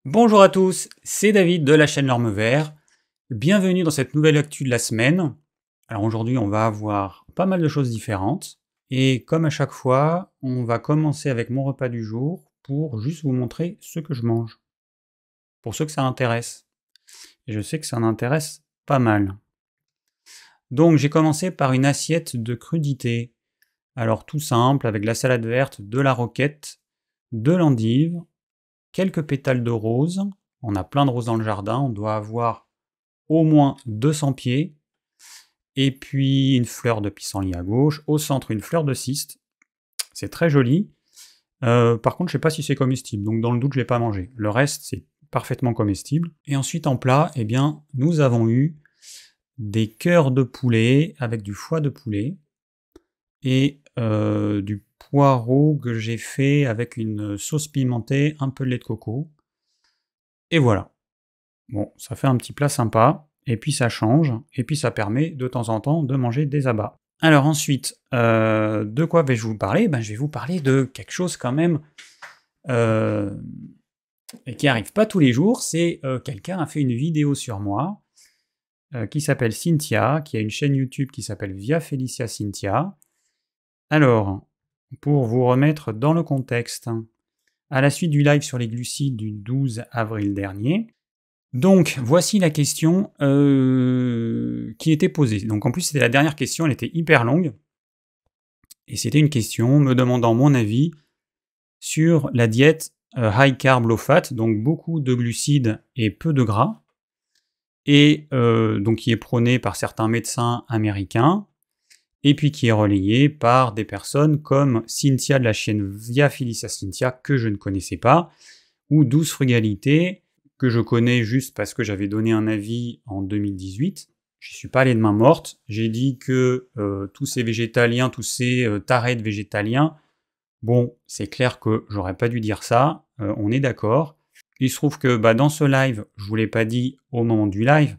Bonjour à tous, c'est David de la chaîne L'Orme Vert. Bienvenue dans cette nouvelle actu de la semaine. Alors aujourd'hui, on va avoir pas mal de choses différentes. Et comme à chaque fois, on va commencer avec mon repas du jour pour juste vous montrer ce que je mange. Pour ceux que ça intéresse. Et je sais que ça en intéresse pas mal. Donc j'ai commencé par une assiette de crudités. Alors tout simple, avec de la salade verte, de la roquette, de l'endive, quelques pétales de rose. On a plein de roses dans le jardin, on doit avoir au moins 200 pieds. Et puis une fleur de pissenlit à gauche, au centre une fleur de cyste. C'est très joli. Par contre, je sais pas si c'est comestible, donc dans le doute, je l'ai pas mangé. Le reste, c'est parfaitement comestible. Et ensuite, en plat, eh bien, nous avons eu des cœurs de poulet avec du foie de poulet et du poireau que j'ai fait avec une sauce pimentée, un peu de lait de coco. Et voilà. Bon, ça fait un petit plat sympa, et puis ça change, et puis ça permet de temps en temps de manger des abats. Alors ensuite, de quoi vais-je vous parler? Je vais vous parler de quelque chose quand même qui arrive pas tous les jours, c'est quelqu'un a fait une vidéo sur moi qui s'appelle Cynthia, qui a une chaîne YouTube qui s'appelle Via Felicia Cynthia. Alors, pour vous remettre dans le contexte, à la suite du live sur les glucides du 12 avril dernier, donc, voici la question qui était posée. Donc, en plus, c'était la dernière question, elle était hyper longue. Et c'était une question me demandant mon avis sur la diète high carb low fat, donc beaucoup de glucides et peu de gras, et donc qui est prônée par certains médecins américains, et puis qui est relayée par des personnes comme Cynthia de la chaîne Via Felicia Cynthia, que je ne connaissais pas, ou Douce Frugalité, que je connais juste parce que j'avais donné un avis en 2018. Je suis pas allé de main morte. J'ai dit que tous ces végétaliens, tous ces tarés de végétaliens, bon, c'est clair que j'aurais pas dû dire ça, on est d'accord. Il se trouve que dans ce live, je vous l'ai pas dit au moment du live,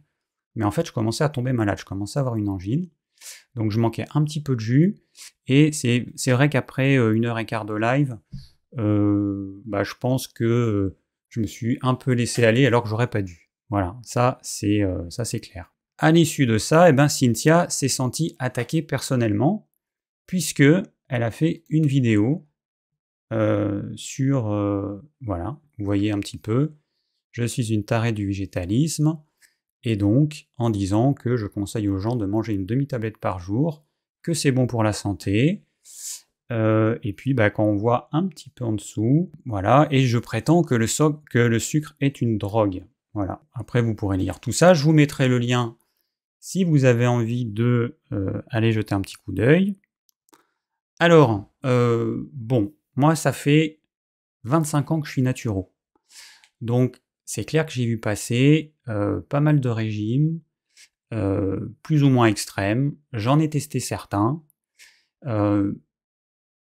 mais en fait je commençais à tomber malade, je commençais à avoir une angine, donc je manquais un petit peu de jus, et c'est vrai qu'après 1h15 de live, je pense que je me suis un peu laissé aller alors que j'aurais pas dû. Voilà, ça c'est clair. À l'issue de ça, Cynthia s'est sentie attaquée personnellement, puisque elle a fait une vidéo sur... voilà, vous voyez un petit peu, je suis une tarée du végétalisme, et donc en disant que je conseille aux gens de manger une demi-tablette par jour, que c'est bon pour la santé, et puis quand on voit un petit peu en dessous, voilà, et je prétends que le sucre est une drogue. Voilà. Après, vous pourrez lire tout ça. Je vous mettrai le lien si vous avez envie de aller jeter un petit coup d'œil. Alors, bon, moi, ça fait 25 ans que je suis naturo. Donc, c'est clair que j'ai vu passer pas mal de régimes, plus ou moins extrêmes. J'en ai testé certains.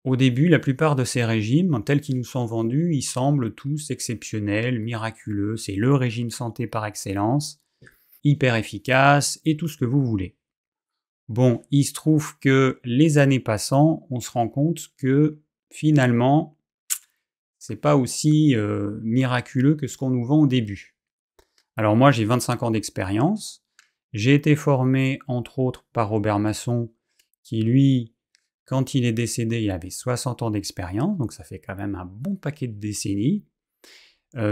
Au début, la plupart de ces régimes, tels qu'ils nous sont vendus, ils semblent tous exceptionnels, miraculeux, c'est le régime santé par excellence, hyper efficace, et tout ce que vous voulez. Bon, il se trouve que les années passant, on se rend compte que finalement, c'est pas aussi miraculeux que ce qu'on nous vend au début. Alors moi, j'ai 25 ans d'expérience, j'ai été formé entre autres par Robert Masson, qui lui, quand il est décédé, il avait 60 ans d'expérience, donc ça fait quand même un bon paquet de décennies.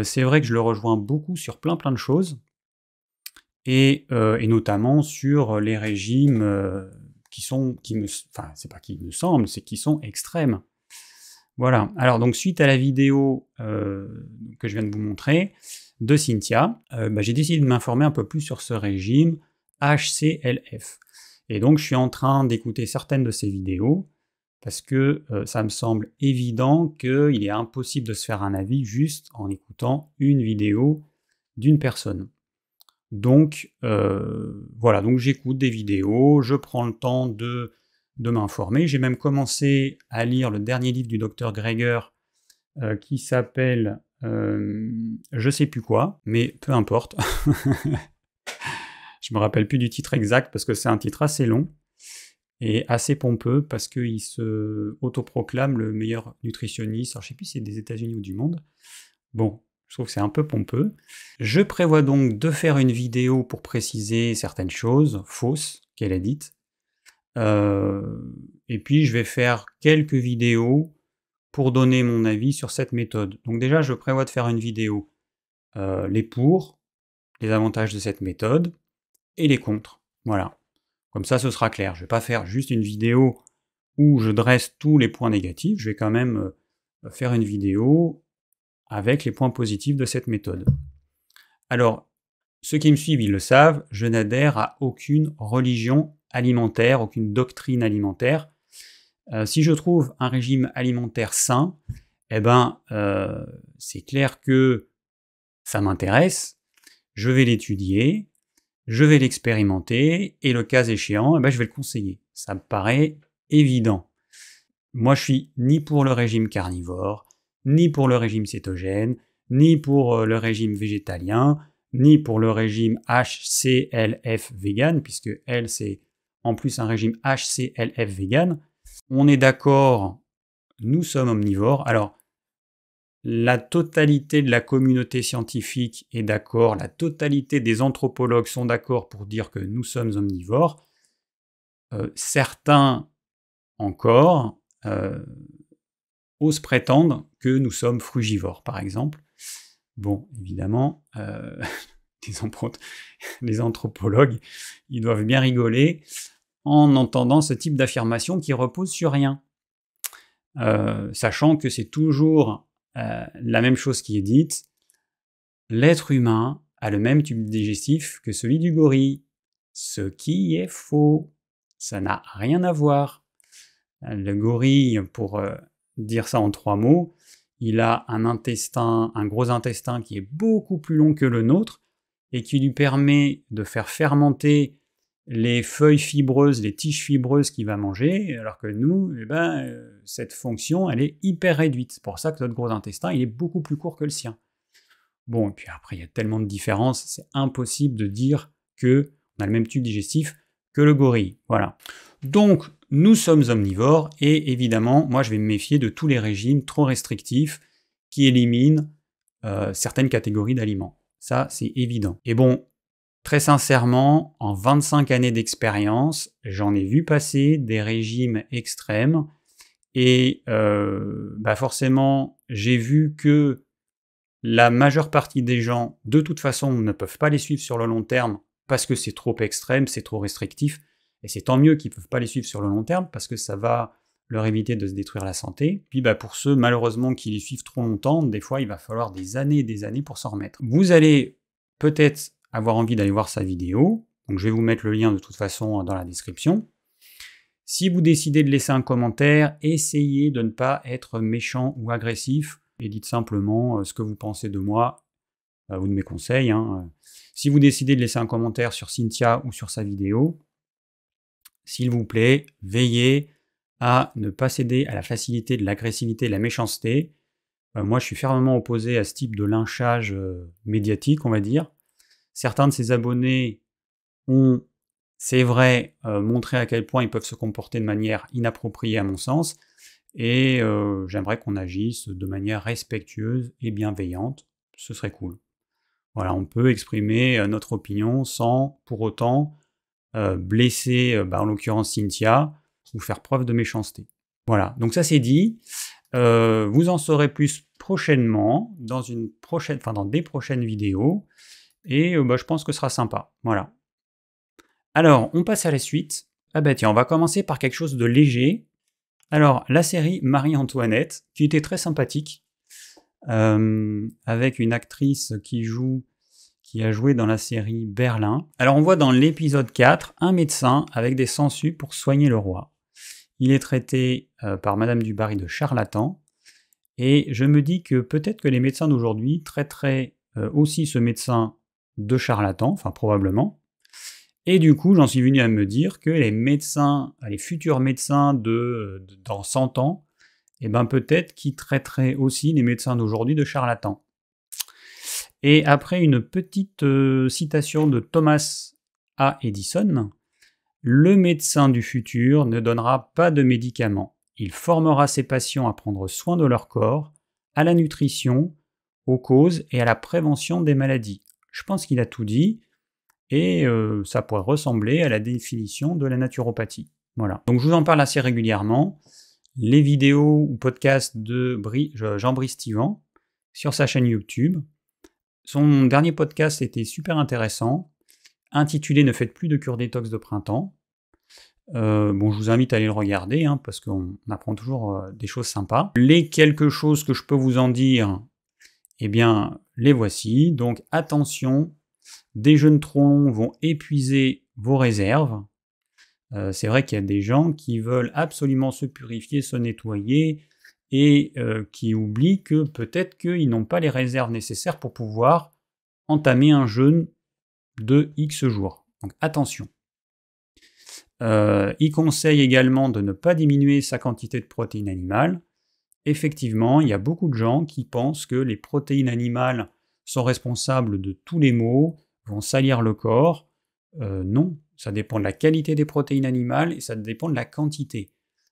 C'est vrai que je le rejoins beaucoup sur plein de choses, et notamment sur les régimes c'est pas qui me semblent, c'est qui sont extrêmes. Voilà. Alors donc suite à la vidéo que je viens de vous montrer de Cynthia, j'ai décidé de m'informer un peu plus sur ce régime HCLF. Et donc je suis en train d'écouter certaines de ces vidéos parce que ça me semble évident qu'il est impossible de se faire un avis juste en écoutant une vidéo d'une personne. Donc voilà, donc j'écoute des vidéos, je prends le temps de m'informer. J'ai même commencé à lire le dernier livre du docteur Greger qui s'appelle je sais plus quoi, mais peu importe. Je me rappelle plus du titre exact parce que c'est un titre assez long et assez pompeux parce qu'il se autoproclame le meilleur nutritionniste. Alors je sais plus si c'est des États-Unis ou du monde. Bon, Je trouve que c'est un peu pompeux. Je prévois donc de faire une vidéo pour préciser certaines choses fausses qu'elle a dites. Et puis je vais faire quelques vidéos pour donner mon avis sur cette méthode. Donc déjà, je prévois de faire une vidéo, les pour, les avantages de cette méthode, et les contre. Voilà. Comme ça, ce sera clair. Je ne vais pas faire juste une vidéo où je dresse tous les points négatifs, je vais quand même faire une vidéo avec les points positifs de cette méthode. Alors, ceux qui me suivent, ils le savent, je n'adhère à aucune religion alimentaire, aucune doctrine alimentaire. Si je trouve un régime alimentaire sain, eh ben, c'est clair que ça m'intéresse, je vais l'étudier, je vais l'expérimenter, et le cas échéant, eh ben, je vais le conseiller. Ça me paraît évident. Moi, je suis ni pour le régime carnivore, ni pour le régime cétogène, ni pour le régime végétalien, ni pour le régime HCLF vegan, puisque elle, c'est en plus un régime HCLF vegan. On est d'accord, nous sommes omnivores. Alors, la totalité de la communauté scientifique est d'accord, la totalité des anthropologues sont d'accord pour dire que nous sommes omnivores. Certains encore osent prétendre que nous sommes frugivores, par exemple. Bon, évidemment, les anthropologues, ils doivent bien rigoler en entendant ce type d'affirmation qui repose sur rien. Sachant que c'est toujours la même chose qui est dite, l'être humain a le même tube digestif que celui du gorille, ce qui est faux. Ça n'a rien à voir. Le gorille, pour dire ça en 3 mots, il a un gros intestin qui est beaucoup plus long que le nôtre et qui lui permet de faire fermenter les feuilles fibreuses, les tiges fibreuses qu'il va manger, alors que nous, cette fonction, elle est hyper réduite. C'est pour ça que notre gros intestin, il est beaucoup plus court que le sien. Bon, et puis après, il y a tellement de différences, c'est impossible de dire qu'on a le même tube digestif que le gorille. Voilà. Donc, nous sommes omnivores, et évidemment, moi, je vais me méfier de tous les régimes trop restrictifs qui éliminent certaines catégories d'aliments. Ça, c'est évident. Et bon, très sincèrement, en 25 années d'expérience, j'en ai vu passer des régimes extrêmes, et forcément, j'ai vu que la majeure partie des gens, de toute façon, ne peuvent pas les suivre sur le long terme parce que c'est trop extrême, c'est trop restrictif, et c'est tant mieux qu'ils ne peuvent pas les suivre sur le long terme parce que ça va leur éviter de se détruire la santé. Puis pour ceux, malheureusement, qui les suivent trop longtemps, des fois, il va falloir des années et des années pour s'en remettre. Vous allez peut-être avoir envie d'aller voir sa vidéo, donc je vais vous mettre le lien de toute façon dans la description. Si vous décidez de laisser un commentaire, essayez de ne pas être méchant ou agressif, et dites simplement ce que vous pensez de moi ou de mes conseils. Si vous décidez de laisser un commentaire sur Cynthia ou sur sa vidéo, s'il vous plaît, veillez à ne pas céder à la facilité de l'agressivité et de la méchanceté. Moi, je suis fermement opposé à ce type de lynchage médiatique, on va dire. Certains de ses abonnés ont, c'est vrai, montré à quel point ils peuvent se comporter de manière inappropriée à mon sens, et j'aimerais qu'on agisse de manière respectueuse et bienveillante, ce serait cool. Voilà, on peut exprimer notre opinion sans pour autant blesser, en l'occurrence Cynthia, ou faire preuve de méchanceté. Voilà, donc ça c'est dit. Vous en saurez plus prochainement, dans des prochaines vidéos, et je pense que ce sera sympa. Voilà. Alors, on passe à la suite. Ah tiens, on va commencer par quelque chose de léger. Alors, la série Marie-Antoinette, qui était très sympathique, avec une actrice qui a joué dans la série Berlin. Alors, on voit dans l'épisode 4 un médecin avec des sangsues pour soigner le roi. Il est traité par Madame du Barry de charlatan, et je me dis que peut-être que les médecins d'aujourd'hui traiteraient aussi ce médecin de charlatan, enfin probablement. Et du coup, j'en suis venu à me dire que les futurs médecins dans 100 ans, peut-être qu'ils traiteraient aussi les médecins d'aujourd'hui de charlatans. Et après une petite citation de Thomas A. Edison, le médecin du futur ne donnera pas de médicaments. Il formera ses patients à prendre soin de leur corps, à la nutrition, aux causes et à la prévention des maladies. Je pense qu'il a tout dit, et ça pourrait ressembler à la définition de la naturopathie. Voilà. Donc je vous en parle assez régulièrement. Les vidéos ou podcasts de Jean-Brice Tivan sur sa chaîne YouTube. Son dernier podcast était super intéressant, intitulé « Ne faites plus de cure détox de printemps ». Je vous invite à aller le regarder, parce qu'on apprend toujours des choses sympas. Les quelques choses que je peux vous en dire, eh bien, les voici. Donc attention, des jeûnes trop longs vont épuiser vos réserves. C'est vrai qu'il y a des gens qui veulent absolument se purifier, se nettoyer, et qui oublient que peut-être qu'ils n'ont pas les réserves nécessaires pour pouvoir entamer un jeûne de X jours. Donc attention. Il conseille également de ne pas diminuer sa quantité de protéines animales. Effectivement, il y a beaucoup de gens qui pensent que les protéines animales sont responsables de tous les maux, vont salir le corps. Non, ça dépend de la qualité des protéines animales et ça dépend de la quantité.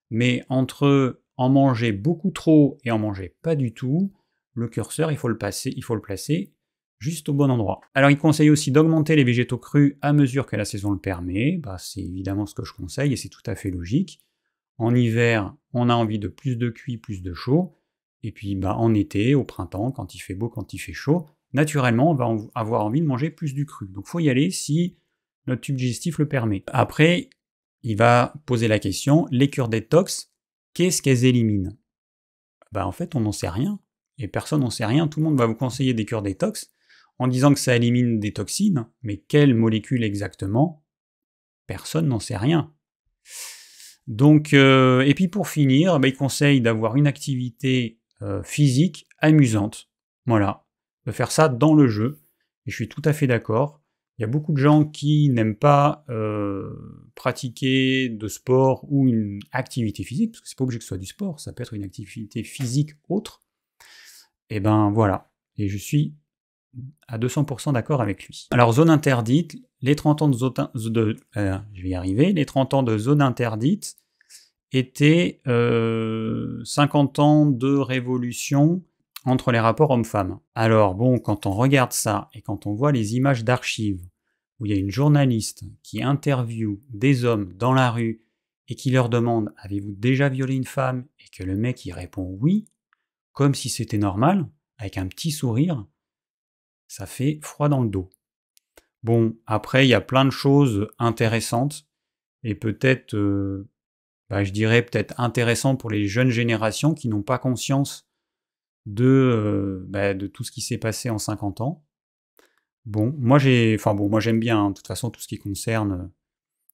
Mais entre en manger beaucoup trop et en manger pas du tout, le curseur, il faut le placer juste au bon endroit. Alors il conseille aussi d'augmenter les végétaux crus à mesure que la saison le permet. C'est évidemment ce que je conseille et c'est tout à fait logique. En hiver, on a envie de plus de cuit, plus de chaud. Et puis en été, au printemps, quand il fait beau, quand il fait chaud, naturellement, on va avoir envie de manger plus du cru. Donc il faut y aller si notre tube digestif le permet. Après, il va poser la question, les cures détox, qu'est-ce qu'elles éliminent? En fait, on n'en sait rien. Et personne n'en sait rien. Tout le monde va vous conseiller des cures détox en disant que ça élimine des toxines, mais quelles molécules exactement? Personne n'en sait rien. Donc, et puis pour finir, il conseille d'avoir une activité physique amusante. Voilà, de faire ça dans le jeu. Et je suis tout à fait d'accord. Il y a beaucoup de gens qui n'aiment pas pratiquer de sport ou une activité physique, parce que c'est pas obligé que ce soit du sport, ça peut être une activité physique autre. Et voilà. Et je suis à 200% d'accord avec lui. Alors, zone interdite, les 30 ans les 30 ans de zone interdite étaient 50 ans de révolution entre les rapports hommes-femmes. Alors quand on regarde ça et quand on voit les images d'archives où il y a une journaliste qui interviewe des hommes dans la rue et qui leur demande « Avez-vous déjà violé une femme ?» et que le mec il répond « Oui », comme si c'était normal, avec un petit sourire, ça fait froid dans le dos. Après, il y a plein de choses intéressantes, et peut-être, je dirais peut-être intéressant pour les jeunes générations qui n'ont pas conscience de tout ce qui s'est passé en 50 ans. Moi j'aime bien, de toute façon, tout ce qui concerne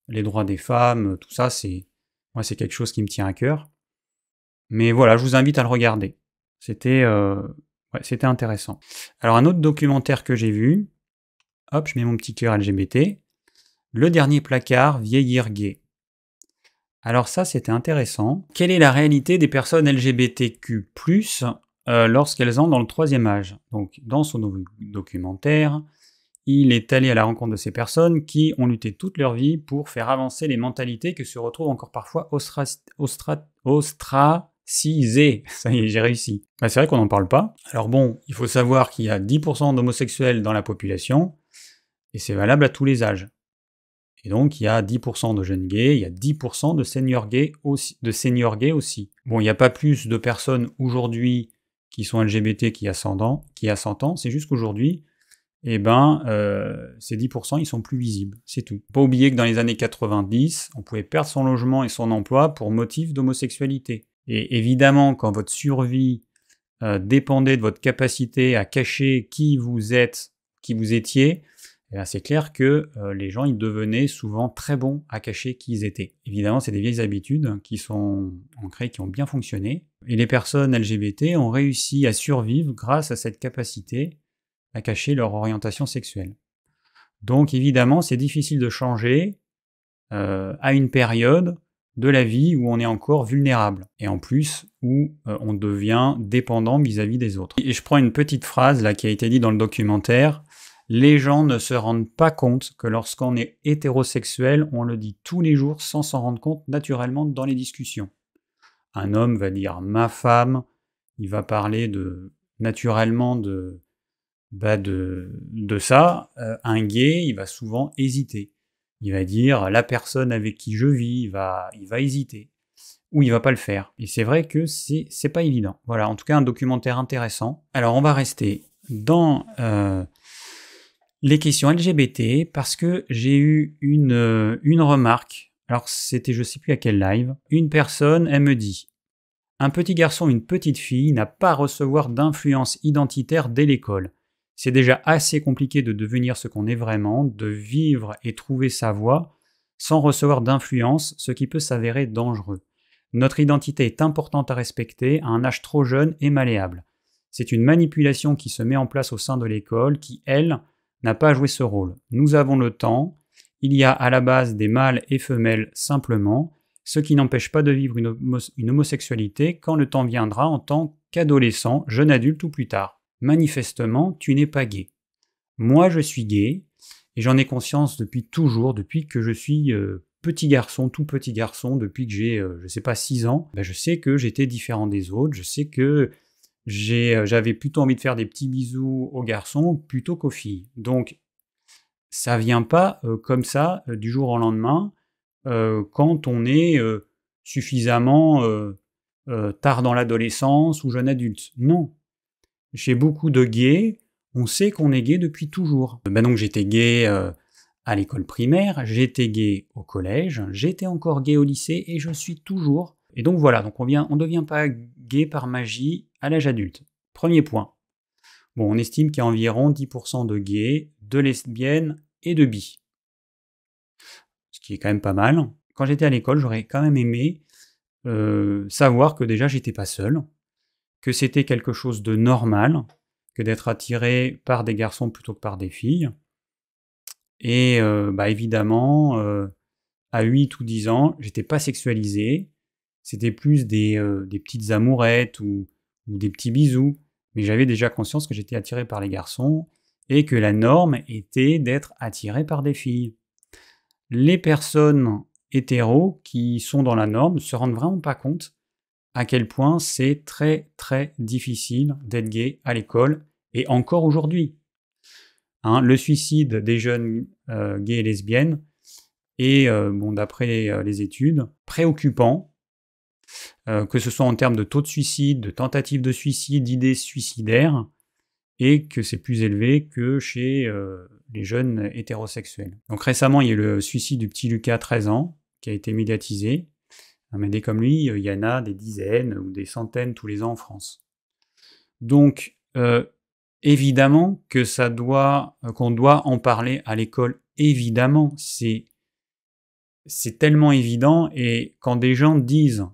les droits des femmes, tout ça, c'est quelque chose qui me tient à cœur. Mais voilà, je vous invite à le regarder. C'était intéressant. Alors un autre documentaire que j'ai vu, hop, je mets mon petit cœur LGBT, Le dernier placard, vieillir gay. Alors ça, c'était intéressant. Quelle est la réalité des personnes LGBTQ+, lorsqu'elles entrent dans le 3e âge? Donc dans son documentaire, il est allé à la rencontre de ces personnes qui ont lutté toute leur vie pour faire avancer les mentalités que se retrouvent encore parfois ostracisées. Ça y est, j'ai réussi. C'est vrai qu'on n'en parle pas. Alors il faut savoir qu'il y a 10% d'homosexuels dans la population, et c'est valable à tous les âges. Et donc il y a 10% de jeunes gays, il y a 10% de seniors gays aussi. Il n'y a pas plus de personnes aujourd'hui qui sont LGBT qui a 100 ans, c'est juste qu'aujourd'hui, ces 10%, ils sont plus visibles, c'est tout. Pas oublier que dans les années 90, on pouvait perdre son logement et son emploi pour motif d'homosexualité. Et évidemment, quand votre survie dépendait de votre capacité à cacher qui vous étiez, c'est clair que les gens ils devenaient souvent très bons à cacher qui ils étaient. Évidemment, c'est des vieilles habitudes qui sont ancrées, qui ont bien fonctionné. Et les personnes LGBT ont réussi à survivre grâce à cette capacité à cacher leur orientation sexuelle. Donc évidemment, c'est difficile de changer à une période de la vie où on est encore vulnérable, et en plus où on devient dépendant vis-à-vis des autres. Et je prends une petite phrase là qui a été dite dans le documentaire: les gens ne se rendent pas compte que lorsqu'on est hétérosexuel, on le dit tous les jours sans s'en rendre compte naturellement dans les discussions. Un homme va dire « ma femme », il va parler de naturellement de ça, un gay, il va souvent hésiter. Il va dire, la personne avec qui je vis, il va hésiter. Ou il va pas le faire. Et c'est vrai que c'est pas évident. Voilà, en tout cas un documentaire intéressant. Alors on va rester dans les questions LGBT parce que j'ai eu une remarque. Alors c'était je sais plus à quel live. Une personne, elle me dit: un petit garçon ou une petite fille n'a pas à recevoir d'influence identitaire dès l'école. C'est déjà assez compliqué de devenir ce qu'on est vraiment, de vivre et trouver sa voie sans recevoir d'influence, ce qui peut s'avérer dangereux. Notre identité est importante à respecter à un âge trop jeune et malléable. C'est une manipulation qui se met en place au sein de l'école qui, elle, n'a pas joué ce rôle. Nous avons le temps. Il y a à la base des mâles et femelles simplement, ce qui n'empêche pas de vivre une homosexualité quand le temps viendra en tant qu'adolescent, jeune adulte ou plus tard. Manifestement, tu n'es pas gay. Moi, je suis gay, et j'en ai conscience depuis toujours, depuis que je suis petit garçon, tout petit garçon, depuis que j'ai, je sais pas, 6 ans. Ben, je sais que j'étais différent des autres, je sais que j'avais plutôt envie de faire des petits bisous aux garçons plutôt qu'aux filles. Donc, ça vient pas comme ça, du jour au lendemain, quand on est suffisamment tard dans l'adolescence ou jeune adulte. Non. Chez beaucoup de gays, on sait qu'on est gay depuis toujours. Ben donc j'étais gay à l'école primaire, j'étais gay au collège, j'étais encore gay au lycée et je suis toujours. Et donc voilà, donc on devient pas gay par magie à l'âge adulte. Premier point. Bon, on estime qu'il y a environ 10% de gays, de lesbiennes et de bi. Ce qui est quand même pas mal. Quand j'étais à l'école, j'aurais quand même aimé savoir que déjà j'étais pas seul, que c'était quelque chose de normal, que d'être attiré par des garçons plutôt que par des filles. Et bah évidemment, à 8 ou 10 ans, j'étais pas sexualisé, c'était plus des petites amourettes ou des petits bisous, mais j'avais déjà conscience que j'étais attiré par les garçons et que la norme était d'être attiré par des filles. Les personnes hétéros qui sont dans la norme ne se rendent vraiment pas compte à quel point c'est très très difficile d'être gay à l'école, et encore aujourd'hui. Hein, le suicide des jeunes gays et lesbiennes est, bon, d'après les études, préoccupant, que ce soit en termes de taux de suicide, de tentatives de suicide, d'idées suicidaires, et que c'est plus élevé que chez les jeunes hétérosexuels. Donc récemment, il y a eu le suicide du petit Lucas, 13 ans, qui a été médiatisé. Mais des comme lui, il y en a des dizaines ou des centaines tous les ans en France. Donc, évidemment que qu'on doit en parler à l'école. Évidemment, c'est tellement évident. Et quand des gens disent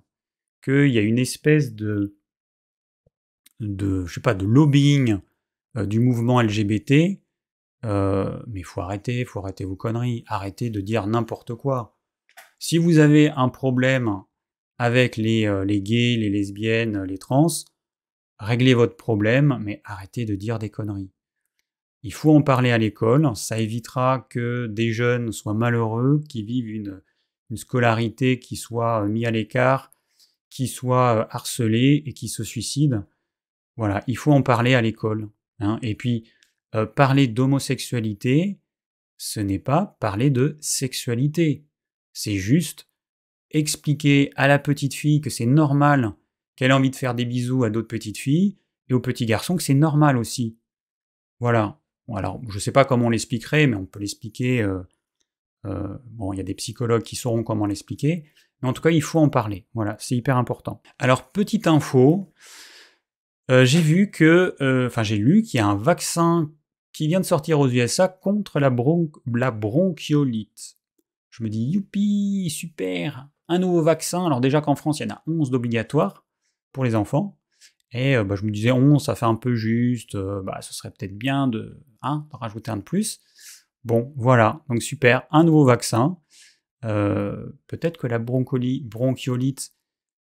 qu'il y a une espèce de je sais pas, de lobbying du mouvement LGBT, mais faut arrêter vos conneries, arrêtez de dire n'importe quoi. Si vous avez un problème avec les gays, les lesbiennes, les trans, réglez votre problème, mais arrêtez de dire des conneries. Il faut en parler à l'école, ça évitera que des jeunes soient malheureux, qui vivent une scolarité qui soit mise à l'écart, qui soit harcelés et qui se suicident. Voilà, il faut en parler à l'école. Hein. Et puis, parler d'homosexualité, ce n'est pas parler de sexualité. C'est juste expliquer à la petite fille que c'est normal qu'elle ait envie de faire des bisous à d'autres petites filles, et aux petits garçons que c'est normal aussi. Voilà. Bon, alors, je ne sais pas comment on l'expliquerait, mais on peut l'expliquer. Bon, il y a des psychologues qui sauront comment l'expliquer, mais en tout cas, il faut en parler. Voilà, c'est hyper important. Alors, petite info, j'ai lu qu'il y a un vaccin qui vient de sortir aux USA contre la bronchiolite. Je me dis, youpi, super, un nouveau vaccin. Alors déjà qu'en France, il y en a 11 d'obligatoires pour les enfants. Et je me disais, 11, ça fait un peu juste, ce serait peut-être bien de rajouter un de plus. Bon, voilà, donc super, un nouveau vaccin. Peut-être que la bronchiolite,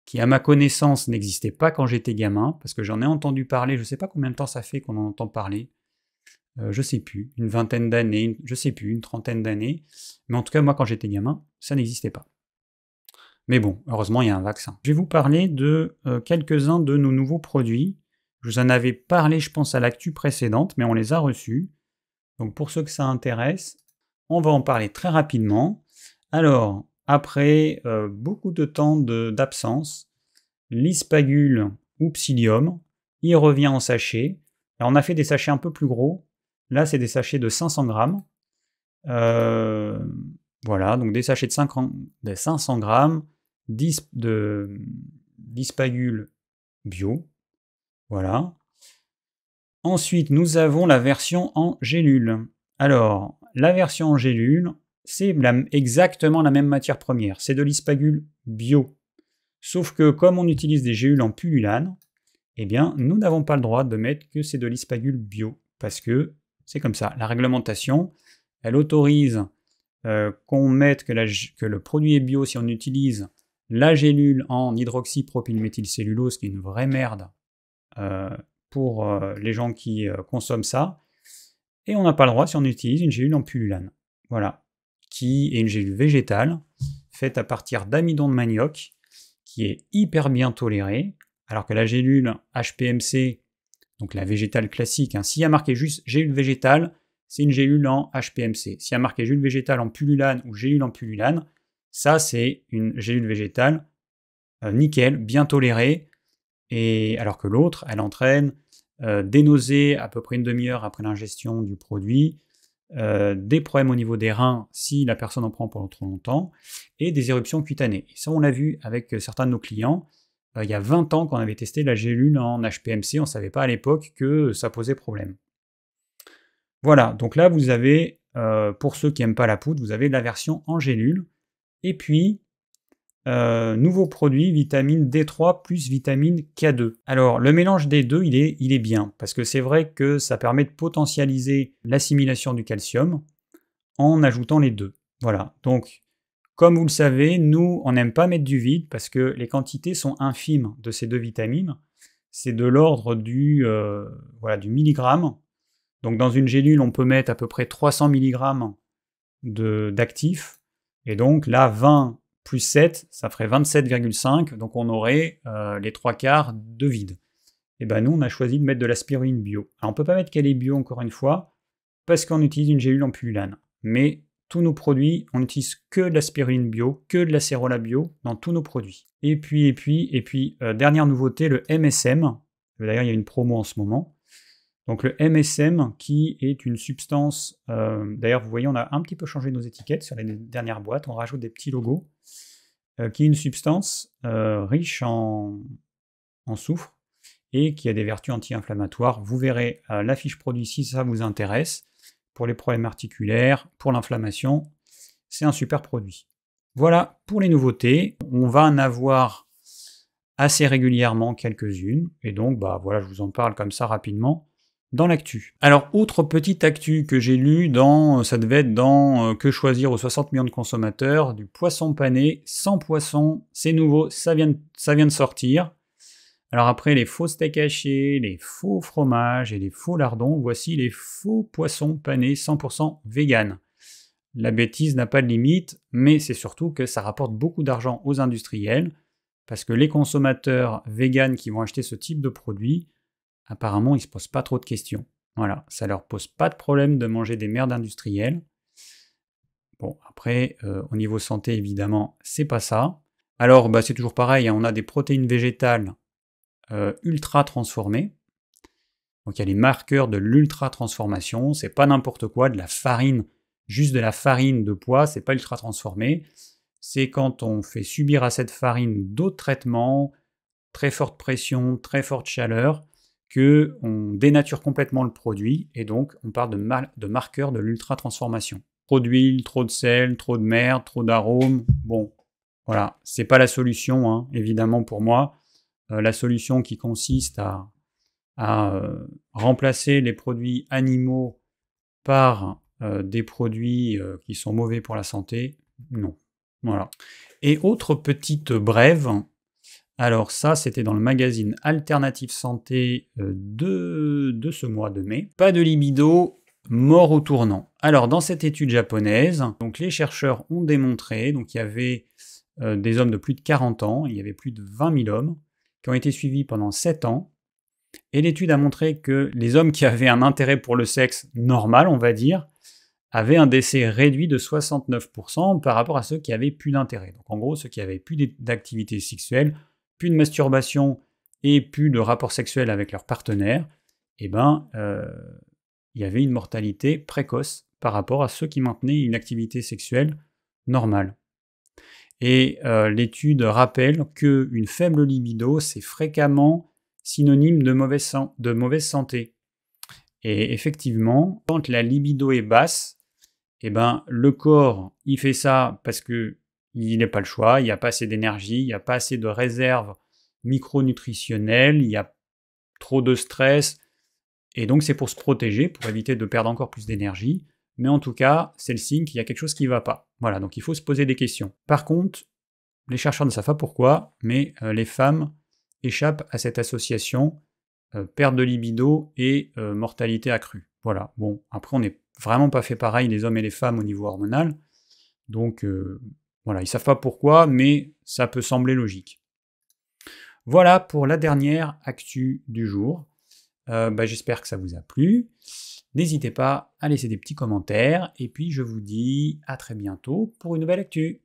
qui à ma connaissance n'existait pas quand j'étais gamin, parce que j'en ai entendu parler, je ne sais pas combien de temps ça fait qu'on en entend parler, je sais plus, une vingtaine d'années, je sais plus, une trentaine d'années, mais en tout cas moi quand j'étais gamin, ça n'existait pas. Mais bon, heureusement il y a un vaccin. Je vais vous parler de quelques-uns de nos nouveaux produits Je vous en avais parlé, je pense, à l'actu précédente, mais on les a reçus. Donc pour ceux que ça intéresse, on va en parler très rapidement. Alors, après beaucoup de temps d'absence, l'Ispagule ou Psyllium, il revient en sachet. Alors on a fait des sachets un peu plus gros. Là, c'est des sachets de 500 grammes. Voilà, donc des sachets de 500 grammes d'Ispagule bio. Voilà. Ensuite, nous avons la version en gélule. Alors, la version en gélule, c'est exactement la même matière première. C'est de l'Ispagule bio. Sauf que comme on utilise des gélules en pullulane, eh bien, nous n'avons pas le droit de mettre que c'est de l'Ispagule bio. Parce que c'est comme ça. La réglementation, elle autorise qu'on mette que le produit est bio si on utilise la gélule en hydroxypropylméthylcellulose, qui est une vraie merde pour les gens qui consomment ça. Et on n'a pas le droit si on utilise une gélule en pullulane. Voilà. Qui est une gélule végétale, faite à partir d'amidon de manioc, qui est hyper bien tolérée, alors que la gélule HPMC, donc la végétale classique, s'il y a marqué juste gélule végétale, c'est une gélule en HPMC. S'il y a marqué gélule végétale en pullulane ou gélule en pullulane, ça c'est une gélule végétale nickel, bien tolérée, et alors que l'autre, elle entraîne des nausées à peu près une demi-heure après l'ingestion du produit, des problèmes au niveau des reins si la personne en prend pendant trop longtemps, et des éruptions cutanées. Et ça, on l'a vu avec certains de nos clients. Il y a 20 ans qu'on avait testé la gélule en HPMC, on ne savait pas à l'époque que ça posait problème. Voilà, donc là vous avez, pour ceux qui n'aiment pas la poudre, vous avez la version en gélule, et puis nouveau produit, vitamine D3 plus vitamine K2. Alors le mélange des deux, il est bien, parce que c'est vrai que ça permet de potentialiser l'assimilation du calcium en ajoutant les deux. Voilà, donc comme vous le savez, nous on n'aime pas mettre du vide, parce que les quantités sont infimes de ces deux vitamines, c'est de l'ordre du milligramme. Donc dans une gélule, on peut mettre à peu près 300 mg d'actifs, et donc là 20 plus 7, ça ferait 27,5, donc on aurait les 3/4 de vide. Et bien nous, on a choisi de mettre de la spiruline bio. Alors on ne peut pas mettre qu'elle est bio, encore une fois, parce qu'on utilise une gélule en pullulane. Mais tous nos produits, on n'utilise que de la spiruline bio, que de la cérola bio dans tous nos produits. Et puis, dernière nouveauté, le MSM. D'ailleurs, il y a une promo en ce moment. Donc le MSM, qui est une substance, d'ailleurs vous voyez on a un petit peu changé nos étiquettes sur les dernières boîtes, on rajoute des petits logos, qui est une substance riche en soufre et qui a des vertus anti-inflammatoires. Vous verrez la fiche produit si ça vous intéresse, pour les problèmes articulaires, pour l'inflammation, c'est un super produit. Voilà pour les nouveautés, on va en avoir assez régulièrement quelques-unes, et donc voilà, je vous en parle comme ça rapidement dans l'actu. Alors, autre petite actu que j'ai lu ça devait être dans Que choisir aux 60 millions de consommateurs, du poisson pané sans poisson, c'est nouveau, ça vient de sortir. Alors après les faux steaks hachés, les faux fromages et les faux lardons, voici les faux poissons panés 100% vegan. La bêtise n'a pas de limite, mais c'est surtout que ça rapporte beaucoup d'argent aux industriels, parce que les consommateurs véganes qui vont acheter ce type de produit, apparemment, ils ne se posent pas trop de questions. Voilà, ça leur pose pas de problème de manger des merdes industrielles. Bon, après, au niveau santé, évidemment, c'est pas ça. Alors, c'est toujours pareil, on a des protéines végétales ultra transformées. Donc, il y a les marqueurs de l'ultra transformation. C'est pas n'importe quoi, de la farine, juste de la farine de pois, c'est pas ultra transformé. C'est quand on fait subir à cette farine d'autres traitements, très forte pression, très forte chaleur, qu'on dénature complètement le produit, et donc on parle de marqueurs de l'ultra-transformation. Trop d'huile, trop de sel, trop de merde, trop d'arômes, bon, voilà, c'est pas la solution, évidemment pour moi. La solution qui consiste à remplacer les produits animaux par des produits qui sont mauvais pour la santé, non. Voilà. Et autre petite brève, alors ça, c'était dans le magazine Alternative Santé de ce mois de mai. Pas de libido, mort au tournant. Alors dans cette étude japonaise, donc les chercheurs ont démontré, donc il y avait des hommes de plus de 40 ans, il y avait plus de 20 000 hommes qui ont été suivis pendant 7 ans. Et l'étude a montré que les hommes qui avaient un intérêt pour le sexe normal, on va dire, avaient un décès réduit de 69% par rapport à ceux qui avaient plus d'intérêt. Donc en gros, ceux qui avaient plus d'activité sexuelle, plus de masturbation et plus de rapports sexuels avec leur partenaire, eh ben, il y avait une mortalité précoce par rapport à ceux qui maintenaient une activité sexuelle normale. Et l'étude rappelle qu'une faible libido, c'est fréquemment synonyme de mauvaise santé. Et effectivement, quand la libido est basse, eh ben, le corps, il fait ça parce qu'il n'a pas le choix, il n'y a pas assez d'énergie, il n'y a pas assez de réserves micronutritionnelles, il y a trop de stress, et donc c'est pour se protéger, pour éviter de perdre encore plus d'énergie, mais en tout cas, c'est le signe qu'il y a quelque chose qui ne va pas. Voilà, donc il faut se poser des questions. Par contre, les chercheurs ne savent pas pourquoi, mais les femmes échappent à cette association perte de libido et mortalité accrue. Voilà, bon, après on n'est vraiment pas fait pareil les hommes et les femmes au niveau hormonal, donc voilà, ils savent pas pourquoi, mais ça peut sembler logique. Voilà pour la dernière actu du jour. J'espère que ça vous a plu. N'hésitez pas à laisser des petits commentaires, et puis je vous dis à très bientôt pour une nouvelle actu.